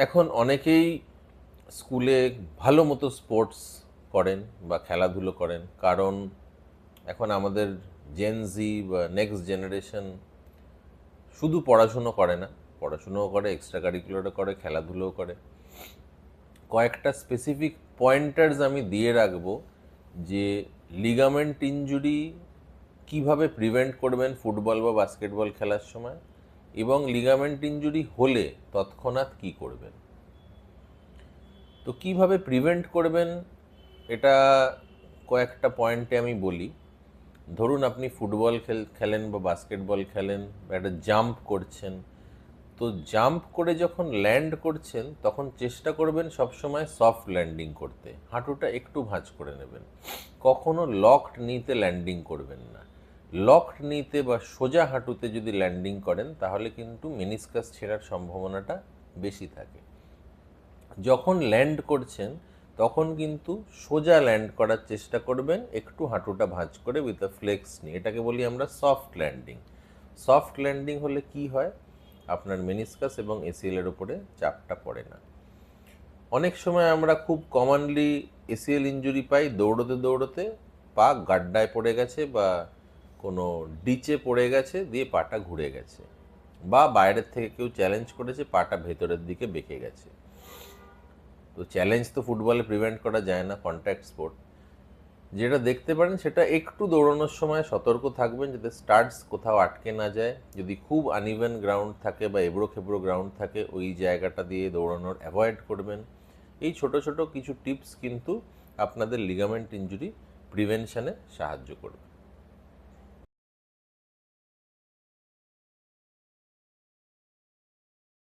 এখন অনেকেই স্কুলে ভালো মতো স্পোর্টস করেন বা খেলাধুলো করেন, কারণ এখন আমাদের জেনজি বা নেক্সট জেনারেশন শুধু পড়াশুনো করে না, পড়াশুনোও করে, এক্সট্রা কারিকুলারও করে, খেলাধুলোও করে। কয়েকটা স্পেসিফিক পয়েন্টার্স আমি দিয়ে রাখবো যে লিগামেন্ট ইনজুরি কিভাবে প্রিভেন্ট করবেন ফুটবল বা বাস্কেটবল খেলার সময়, এবং লিগামেন্ট ইনজুরি হলে তৎক্ষণাৎ কি করবেন। তো কিভাবে প্রিভেন্ট করবেন এটা কয়েকটা পয়েন্টে আমি বলি। ধরুন আপনি ফুটবল খেলেন বা বাস্কেটবল খেলেন বা একটা জাম্প করছেন, তো জাম্প করে যখন ল্যান্ড করছেন তখন চেষ্টা করবেন সবসময় সফট ল্যান্ডিং করতে, হাঁটুটা একটু ভাঁজ করে নেবেন। কখনো লকড নিতে ল্যান্ডিং করবেন না। লকড নিতে বা সোজা হাঁটুতে যদি ল্যান্ডিং করেন তাহলে কিন্তু মেনিসকাস ছেঁড়ার সম্ভাবনাটা বেশি থাকে। যখন ল্যান্ড করছেন তখন কিন্তু সোজা ল্যান্ড করার চেষ্টা করবেন, একটু হাঁটুটা ভাঁজ করে উইথ আ ফ্লেক্স নিয়ে। এটাকে বলি আমরা সফট ল্যান্ডিং। সফট ল্যান্ডিং হলে কি হয়, আপনার মেনিসকাস এবং এসিএল এর উপরে চাপটা পড়ে না। অনেক সময় আমরা খুব কমনলি এসিএল ইনজুরি পাই দৌড়তে দৌড়তে, পা গাড্ডায় পড়ে গেছে বা কোনো ডিচে পড়ে গেছে, দিয়ে পাটা ঘুরে গেছে, বা বাইরের থেকে কেউ চ্যালেঞ্জ করেছে, পাটা ভেতরের দিকে বেঁকে গেছে। তো চ্যালেঞ্জ তো ফুটবলে প্রিভেন্ট করা যায় না, কন্ট্যাক্ট স্পোর্ট। যেটা দেখতে পারেন সেটা একটু দৌড়ানোর সময় সতর্ক থাকবেন যাতে স্টাডস কোথাও আটকে না যায়। যদি খুব আনইভেন গ্রাউন্ড থাকে বা এবড়ো খেবড়ো গ্রাউন্ড থাকে, ওই জায়গাটা দিয়ে দৌড়ানোর অ্যাভয়েড করবেন। এই ছোট ছোট কিছু টিপস কিন্তু আপনাদের লিগামেন্ট ইনজুরি প্রিভেনশনে সাহায্য করবে।